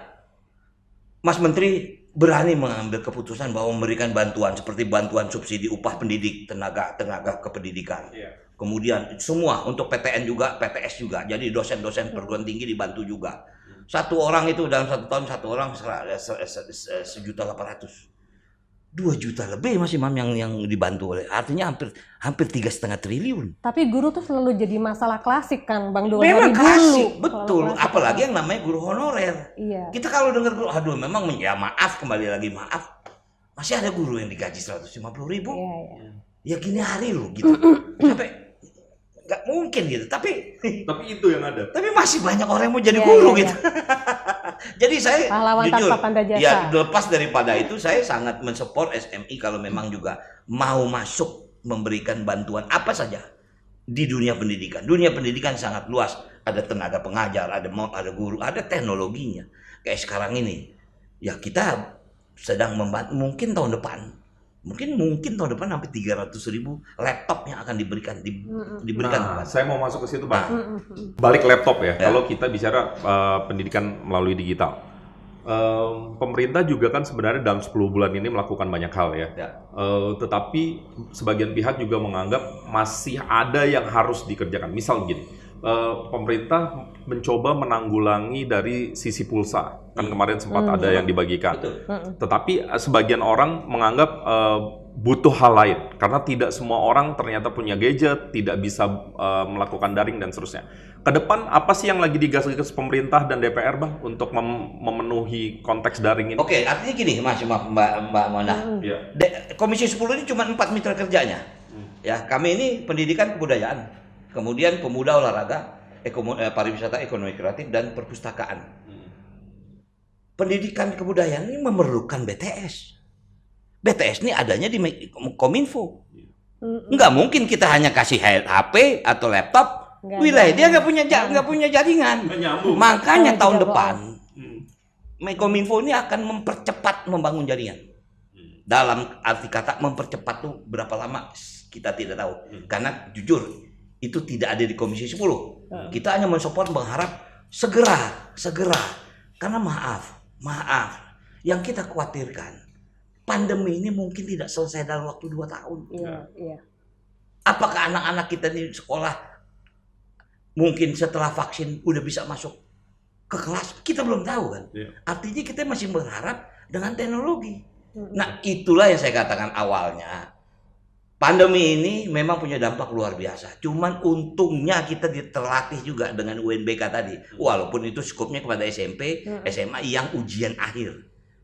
Mas Menteri berani mengambil keputusan bahwa memberikan bantuan seperti bantuan subsidi upah pendidik tenaga kependidikan. Kemudian semua untuk PTN juga, PTS juga. Jadi dosen-dosen perguruan tinggi dibantu juga. 1 orang itu dalam 1 tahun 1 orang 1.800.000. 2 juta lebih Mas Imam yang dibantu oleh. Artinya hampir 3,5 triliun. Tapi guru tuh selalu jadi masalah klasik kan Bang Dono. Memang dulu. klasik, betul. Klasik, Apalagi yang namanya guru honorer. Iya. Kita kalau dengar guru, aduh memang ya maaf, kembali lagi maaf. Masih ada guru yang digaji 150.000. Iya. Ya gini hari loh gitu. Sampai nggak mungkin gitu. Tapi itu yang ada. Tapi masih banyak orang yang mau jadi Iya, guru iya, gitu. Jadi saya pahlawan jujur, tanpa tanda jasa. ya lepas daripada itu saya sangat mensupport SMI kalau memang juga mau masuk memberikan bantuan apa saja di dunia pendidikan. Dunia pendidikan sangat luas. Ada tenaga pengajar, ada guru, ada teknologinya. Kayak sekarang ini, ya kita sedang membantu. Mungkin tahun depan hampir 300.000 laptop yang akan diberikan. Nah, saya mau masuk ke situ, Pak. Balik laptop ya. Kalau kita bicara pendidikan melalui digital, pemerintah juga kan sebenarnya dalam 10 bulan ini melakukan banyak hal ya. Tetapi sebagian pihak juga menganggap masih ada yang harus dikerjakan. Misal begini, pemerintah mencoba menanggulangi dari sisi pulsa. Kan kemarin sempat ada yang dibagikan. Tetapi sebagian orang menganggap butuh hal lain. Karena tidak semua orang ternyata punya gadget, tidak bisa melakukan daring dan seterusnya. Ke depan apa sih yang lagi digas-gas pemerintah dan DPR Bang untuk memenuhi konteks daring ini? Oke, artinya gini Mas, Mbak Mona. Komisi 10 ini cuma 4 mitra kerjanya. Ya, kami ini pendidikan kebudayaan, kemudian pemuda olahraga, pariwisata, ekonomi kreatif dan perpustakaan. Pendidikan kebudayaan ini memerlukan BTS. BTS ini adanya di Kominfo. Nggak mungkin kita hanya kasih HP atau laptop. Wilayah dia nggak punya jaringan. Makanya tahun depan Kominfo ini akan mempercepat membangun jaringan. Dalam arti kata mempercepat tuh berapa lama kita tidak tahu. Karena jujur itu tidak ada di Komisi 10. Kita hanya mensupport, mengharap segera. Karena maaf, yang kita khawatirkan pandemi ini mungkin tidak selesai dalam waktu 2 tahun. Iya. Apakah anak-anak kita di sekolah mungkin setelah vaksin udah bisa masuk ke kelas? Kita belum tahu kan. Artinya kita masih berharap dengan teknologi. Nah, itulah yang saya katakan awalnya. Pandemi ini memang punya dampak luar biasa. Cuman untungnya kita terlatih juga dengan UNBK tadi. Walaupun itu skupnya kepada SMP, SMA yang ujian akhir.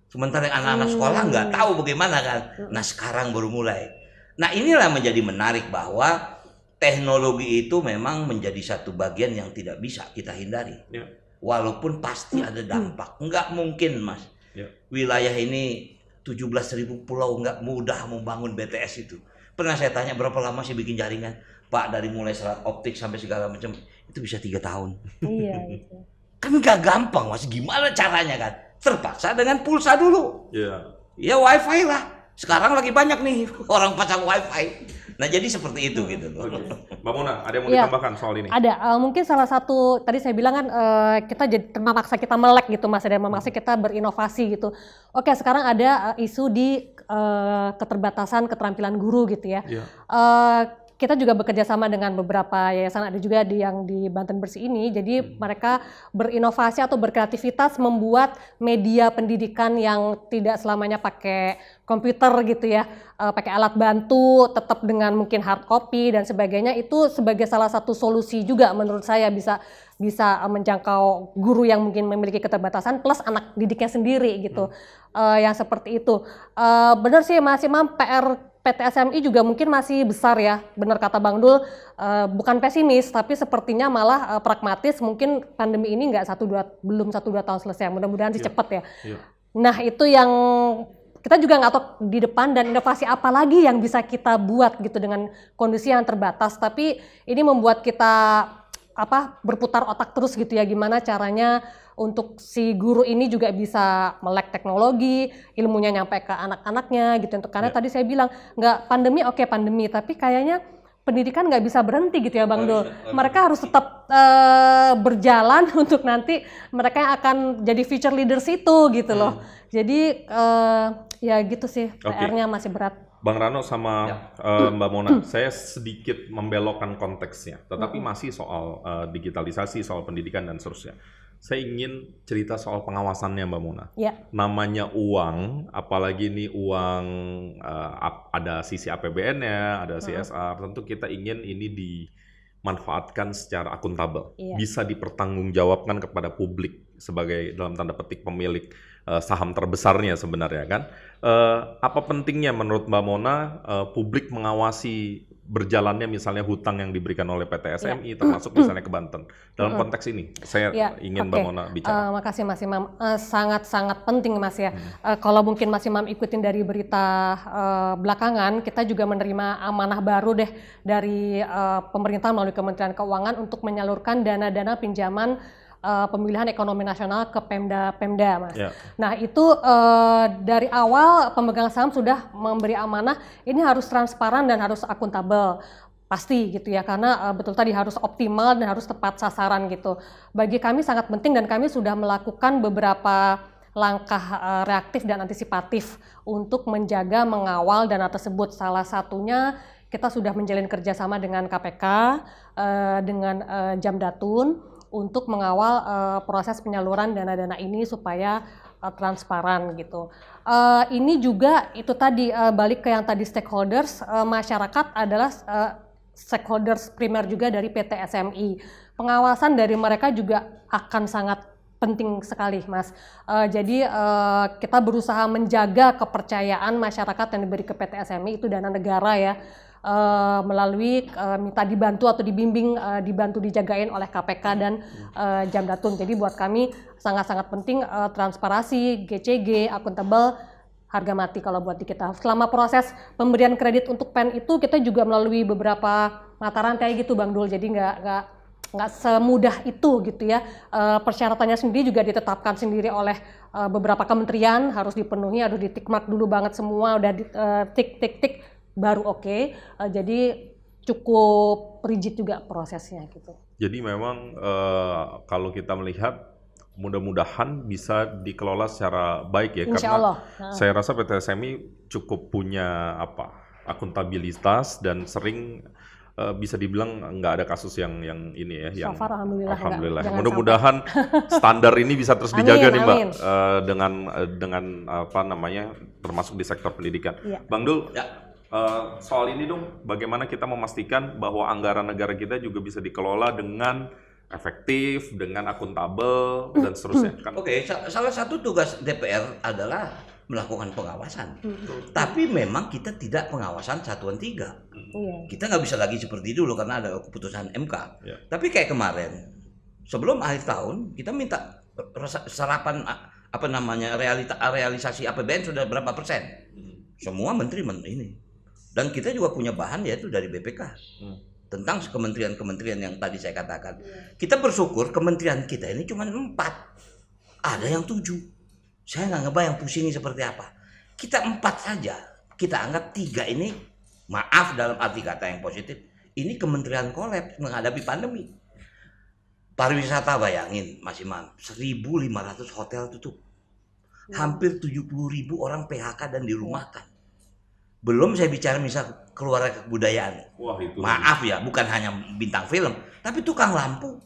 Sementara anak-anak sekolah nggak tahu bagaimana kan. Nah sekarang baru mulai. Nah inilah menjadi menarik bahwa teknologi itu memang menjadi satu bagian yang tidak bisa kita hindari. Ya. Walaupun pasti ada dampak. Nggak mungkin, Mas. Ya. Wilayah ini 17.000 pulau, nggak mudah membangun BTS itu. Pernah saya tanya berapa lama sih bikin jaringan? Pak, dari mulai serat optik sampai segala macam, itu bisa 3 tahun. Iya gitu. Kan nggak gampang, Mas. Gimana caranya kan? Terpaksa dengan pulsa dulu. Iya. Ya wifi lah. Sekarang lagi banyak nih orang pasang wifi. Nah jadi seperti itu gitu loh. Oke. Mbak Mona, ada yang mau Iya. ditambahkan soal ini? Ada, mungkin salah satu tadi saya bilang kan kita jadi memaksa kita melek gitu Mas, dan memaksa kita berinovasi gitu. Oke, sekarang ada isu di keterbatasan keterampilan guru gitu ya. Iya. Kita juga bekerja sama dengan beberapa yayasan, ada juga yang di Banten Bersih ini. Jadi mereka berinovasi atau berkreativitas membuat media pendidikan yang tidak selamanya pakai komputer gitu ya, pakai alat bantu, tetap dengan mungkin hard copy dan sebagainya. Itu sebagai salah satu solusi juga menurut saya bisa menjangkau guru yang mungkin memiliki keterbatasan plus anak didiknya sendiri gitu. Yang seperti itu. Benar sih Mas Imam, PR PT SMI juga mungkin masih besar ya, benar kata Bang Dul, bukan pesimis tapi sepertinya malah pragmatis. Mungkin pandemi ini belum 1-2 tahun selesai, mudah-mudahan sih cepat ya. Nah itu yang kita juga nggak tahu di depan, dan inovasi apa lagi yang bisa kita buat gitu dengan kondisi yang terbatas. Tapi ini membuat kita berputar otak terus gitu ya, gimana caranya untuk si guru ini juga bisa melek teknologi, ilmunya nyampe ke anak-anaknya gitu. Karena tadi saya bilang nggak pandemi, oke pandemi, tapi kayaknya pendidikan nggak bisa berhenti gitu ya Bang Dul. Mereka harus tetap berjalan untuk nanti mereka yang akan jadi future leaders itu gitu loh. Jadi ya gitu sih, PR-nya masih berat. Bang Rano sama Mbak Mona, saya sedikit membelokkan konteksnya, tetapi masih soal digitalisasi, soal pendidikan dan seterusnya. Saya ingin cerita soal pengawasannya Mbak Mona. Ya. Namanya uang, apalagi ini uang ada sisi APBN-nya, ada CSR, tentu kita ingin ini dimanfaatkan secara akuntabel. Bisa dipertanggungjawabkan kepada publik sebagai dalam tanda petik pemilik saham terbesarnya sebenarnya kan. Apa pentingnya menurut Mbak Mona publik mengawasi berjalannya misalnya hutang yang diberikan oleh PT SMI termasuk misalnya ke Banten. Dalam konteks ini saya ingin Mbak Mona bicara. Makasih Mas Imam, sangat-sangat penting Mas ya. Kalau mungkin Mas Imam ikutin dari berita belakangan, kita juga menerima amanah baru deh dari pemerintah melalui Kementerian Keuangan untuk menyalurkan dana-dana pinjaman pemilihan ekonomi nasional ke Pemda Mas. Nah itu dari awal pemegang saham sudah memberi amanah, ini harus transparan dan harus akuntabel. Pasti gitu ya, karena betul tadi harus optimal dan harus tepat sasaran gitu. Bagi kami sangat penting, dan kami sudah melakukan beberapa langkah reaktif dan antisipatif untuk menjaga mengawal dana tersebut. Salah satunya kita sudah menjalin kerjasama dengan KPK, dengan Jamdatun untuk mengawal proses penyaluran dana-dana ini supaya transparan gitu. Ini juga itu tadi balik ke yang tadi stakeholders, masyarakat adalah stakeholders primer juga dari PT SMI. Pengawasan dari mereka juga akan sangat penting sekali Mas. Jadi kita berusaha menjaga kepercayaan masyarakat yang diberi ke PT SMI, itu dana negara ya. Melalui minta dibantu atau dibimbing, dibantu dijagain oleh KPK dan Jamdatun. Jadi buat kami sangat-sangat penting transparansi, GCG, akuntabel, harga mati kalau buat di kita. Selama proses pemberian kredit untuk PEN itu kita juga melalui beberapa mata rantai gitu Bang Dul. Jadi nggak semudah itu gitu ya. Persyaratannya sendiri juga ditetapkan sendiri oleh beberapa kementerian, harus dipenuhi, harus ditikmark dulu banget semua, udah tik baru oke. Jadi cukup rigid juga prosesnya gitu. Jadi memang kalau kita melihat mudah-mudahan bisa dikelola secara baik ya. Insya Allah. Saya rasa PT SMI cukup punya akuntabilitas dan sering bisa dibilang nggak ada kasus yang ini ya. So far, alhamdulillah. Mudah-mudahan standar ini bisa terus dijaga nih Mbak dengan apa namanya termasuk di sektor pendidikan. Bang Dul. Soal ini dong, bagaimana kita memastikan bahwa anggaran negara kita juga bisa dikelola dengan efektif, dengan akuntabel, dan seterusnya. Oke, salah satu tugas DPR adalah melakukan pengawasan. Tapi memang kita tidak pengawasan satuan 3. Kita nggak bisa lagi seperti dulu karena ada keputusan MK. Tapi kayak kemarin, sebelum akhir tahun kita minta serapan realisasi APBN sudah berapa persen. Semua menteri ini. Dan kita juga punya bahan yaitu dari BPK. Tentang kementerian-kementerian yang tadi saya katakan. Kita bersyukur kementerian kita ini cuma 4. Ada yang 7. Saya nggak ngebayang pusingnya seperti apa. Kita 4 saja. Kita anggap 3 ini, maaf dalam arti kata yang positif, ini kementerian kolaps menghadapi pandemi. Pariwisata bayangin Mas Imam, 1.500 hotel tutup. Hampir 70.000 orang PHK dan dirumahkan. Belum saya bicara misal keluarga kebudayaan. Wah, itu maaf ya, bukan hanya bintang film, tapi tukang lampu,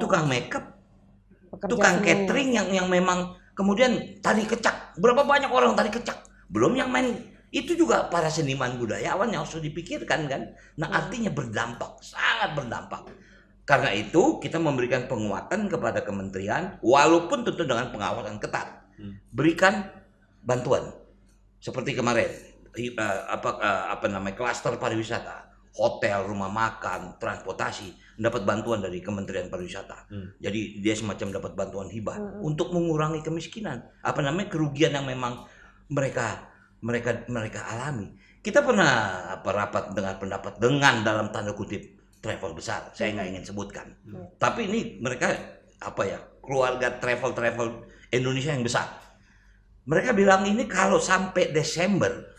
tukang makeup, tukang catering yang memang kemudian tari kecak. Berapa banyak orang tari kecak? Belum yang main, itu juga para seniman budayawan yang harus dipikirkan kan. Nah, artinya berdampak, sangat berdampak. Karena itu kita memberikan penguatan kepada kementerian walaupun tentu dengan pengawasan ketat. Berikan bantuan. Seperti kemarin klaster pariwisata, hotel, rumah makan, transportasi dapat bantuan dari Kementerian Pariwisata. Jadi dia semacam dapat bantuan hibah untuk mengurangi kemiskinan. Kerugian yang memang mereka alami. Kita pernah rapat dengan pendapat dengan dalam tanda kutip travel besar. Saya nggak ingin sebutkan. Tapi ini mereka keluarga travel Indonesia yang besar. Mereka bilang ini kalau sampai Desember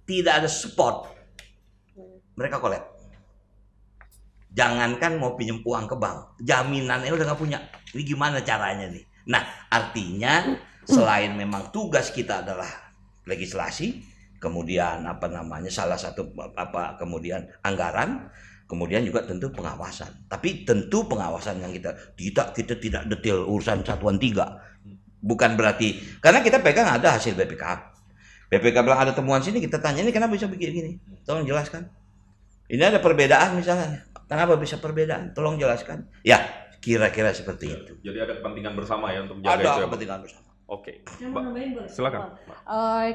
tidak ada support, mereka collab. Jangankan mau pinjam uang ke bank, jaminannya udah nggak punya. Ini gimana caranya nih? Nah, artinya selain memang tugas kita adalah legislasi, kemudian salah satu kemudian anggaran, kemudian juga tentu pengawasan. Tapi tentu pengawasan yang kita tidak detail urusan satuan 3. Bukan berarti karena kita pegang ada hasil BPK. BPK bilang ada temuan sini, kita tanya ini kenapa bisa begini? Tolong jelaskan. Ini ada perbedaan misalnya. Kenapa bisa perbedaan? Tolong jelaskan. Ya, kira-kira seperti itu. Jadi ada kepentingan bersama ya untuk menjaga itu. Ada kepentingan bersama. Oke. Silakan.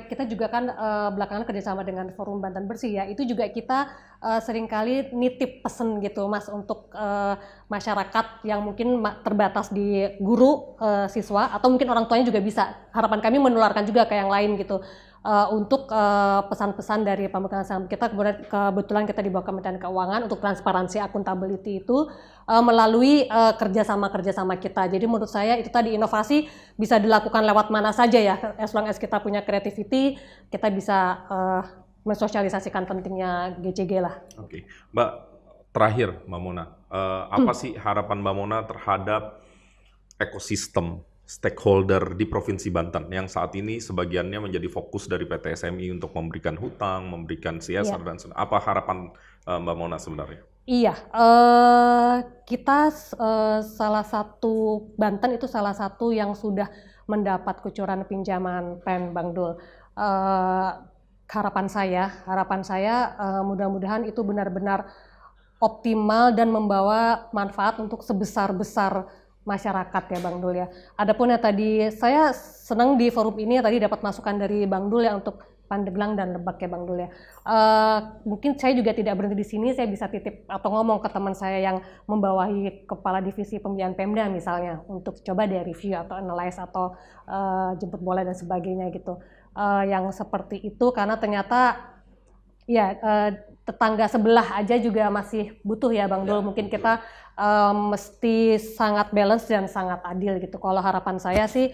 Kita juga kan belakangan kerjasama dengan Forum Banten Bersih ya. Itu juga kita seringkali nitip pesen gitu Mas untuk masyarakat yang mungkin terbatas di guru, siswa atau mungkin orang tuanya juga bisa. Harapan kami menularkan juga ke yang lain gitu. Untuk pesan-pesan dari pemegang saham kita, kebetulan kita di bawah Kementerian Keuangan untuk transparansi accountability itu melalui kerjasama kita. Jadi menurut saya itu tadi inovasi bisa dilakukan lewat mana saja ya, as long as kita punya creativity, kita bisa mensosialisasikan pentingnya GCG lah. Oke, Mbak, terakhir Mbak Mona, apa sih harapan Mbak Mona terhadap ekosistem stakeholder di Provinsi Banten yang saat ini sebagiannya menjadi fokus dari PT SMI untuk memberikan hutang, memberikan CSR dan apa harapan Mbak Mona sebenarnya? Iya, kita salah satu Banten itu salah satu yang sudah mendapat kucuran pinjaman PEN Bang Dul. Harapan saya mudah-mudahan itu benar-benar optimal dan membawa manfaat untuk sebesar-besar masyarakat ya Bang Dul ya. Adapun yang tadi saya senang di forum ini tadi dapat masukan dari Bang Dul ya untuk Pandeglang dan Lebak ya Bang Dul ya. Mungkin saya juga tidak berhenti di sini, saya bisa titip atau ngomong ke teman saya yang membawahi kepala divisi pembiayaan Pemda misalnya untuk coba dia review atau analyze atau jemput bola dan sebagainya gitu. Yang seperti itu karena ternyata ya tetangga sebelah aja juga masih butuh ya Bang Dul. Mungkin kita mesti sangat balance dan sangat adil gitu. Kalau harapan saya sih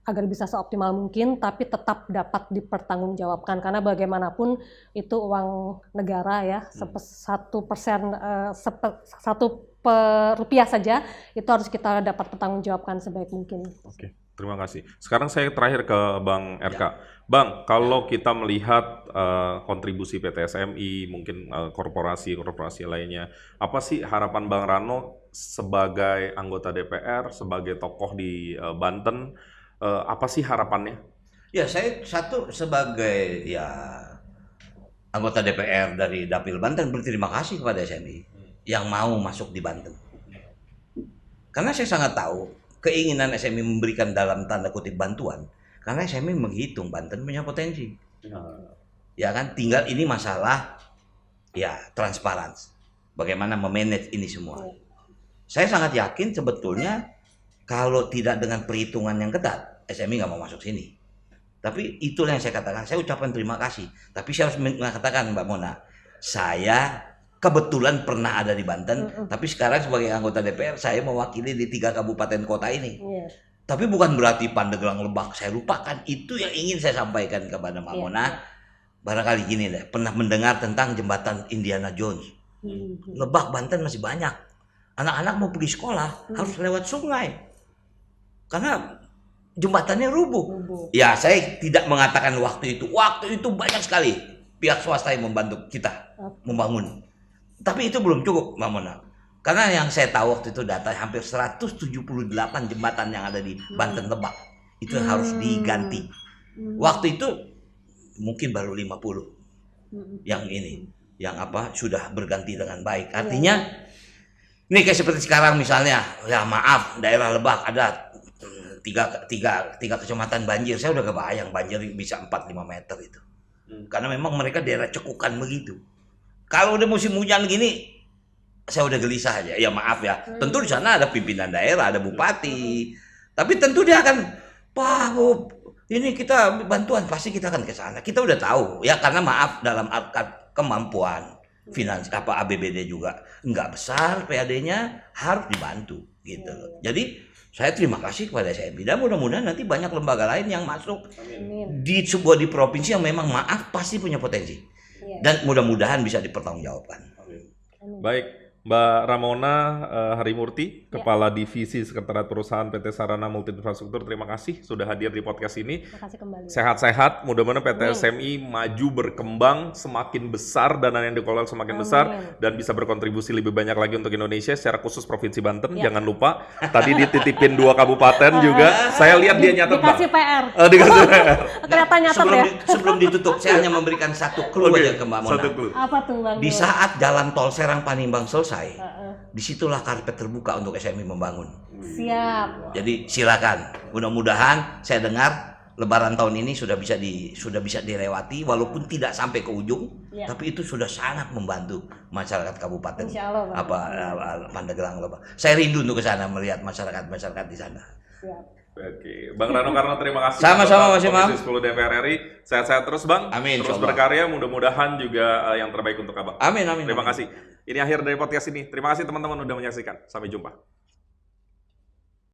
agar bisa seoptimal mungkin, tapi tetap dapat dipertanggungjawabkan karena bagaimanapun itu uang negara ya, 1% rupiah saja itu harus kita dapat pertanggungjawabkan sebaik mungkin. Oke. Terima kasih. Sekarang saya terakhir ke Bang RK. Bang, kalau kita melihat kontribusi PT SMI, mungkin korporasi lainnya, apa sih harapan Bang Rano sebagai anggota DPR, sebagai tokoh di Banten, apa sih harapannya? Ya, saya sebagai anggota DPR dari Dapil Banten berterima kasih kepada SMI yang mau masuk di Banten. Karena saya sangat tahu keinginan SMI memberikan dalam tanda kutip bantuan Karena SMI menghitung Banten punya potensi. Ya kan, tinggal ini masalah ya transparansi. Bagaimana memanage ini semua. Saya sangat yakin sebetulnya kalau tidak dengan perhitungan yang ketat, SMI nggak mau masuk sini. Tapi itulah yang saya katakan, saya ucapkan terima kasih. Tapi saya harus mengatakan Mbak Mona, saya kebetulan pernah ada di Banten, tapi sekarang sebagai anggota DPR, saya mewakili di 3 kabupaten kota ini. Tapi bukan berarti Pandeglang, Lebak saya lupakan. Itu yang ingin saya sampaikan kepada Mbak Mona. Barangkali gini deh, pernah mendengar tentang jembatan Indiana Jones. Lebak, Banten masih banyak. Anak-anak mau pergi sekolah harus lewat sungai. Karena jembatannya rubuh. Ya, saya tidak mengatakan waktu itu. Waktu itu banyak sekali pihak swasta yang membantu kita membangun. Tapi itu belum cukup, Mbak Mona. Karena yang saya tahu waktu itu data hampir 178 jembatan yang ada di Banten Lebak itu harus diganti. Waktu itu mungkin baru 50 yang ini, yang sudah berganti dengan baik. Artinya ini kayak seperti sekarang misalnya, ya maaf daerah Lebak ada tiga kecamatan banjir. Saya udah kebayang banjir bisa 4-5 meter itu. Karena memang mereka daerah cekukan begitu. Kalau udah musim hujan gini, saya udah gelisah aja. Ya maaf ya. Tentu di sana ada pimpinan daerah, ada bupati. Tapi tentu dia akan, Pak, Bu, ini kita bantuan, pasti kita akan ke sana. Kita udah tahu ya, karena maaf dalam kemampuan finansial APBD juga nggak besar, PAD-nya harus dibantu gitu loh. Jadi saya terima kasih kepada SMI dan mudah-mudahan nanti banyak lembaga lain yang masuk di provinsi yang memang maaf pasti punya potensi. Dan mudah-mudahan bisa dipertanggungjawabkan. Baik, Mbak Ramona Harimurti, Kepala Divisi Sekretariat Perusahaan PT Sarana Multi Infrastruktur, terima kasih sudah hadir di podcast ini. Terima kasih kembali. Sehat-sehat, mudah-mudahan PT SMI maju berkembang semakin besar, dana yang dikelola semakin besar, dan bisa berkontribusi lebih banyak lagi untuk Indonesia, secara khusus Provinsi Banten. Jangan lupa, tadi dititipin 2 kabupaten juga, saya lihat dia nyatet, Bang. Dikasih PR. Dikasih PR. Kelihatan nyatet ya. Sebelum ditutup, saya hanya memberikan satu clue aja ke Mbak Mona. Apa tuh Bang? Di saat jalan tol Serang Panimbang selesai, disitulah karpet terbuka untuk SMI membangun. Siap. Jadi silakan. Mudah-mudahan saya dengar Lebaran tahun ini sudah bisa dilewati, walaupun tidak sampai ke ujung, tapi itu sudah sangat membantu masyarakat kabupaten Pandeglang, Lebak. Saya rindu untuk ke sana melihat masyarakat di sana. Siap. Oke, Bang Rano Karno, terima kasih. Sama-sama Mas Imam. Komisi 10 DPR RI, sehat-sehat terus Bang. Amin. Terus berkarya, mudah-mudahan juga yang terbaik untuk Abang. Amin. Terima kasih. Ini akhir dari podcast ini. Terima kasih teman-teman udah menyaksikan. Sampai jumpa.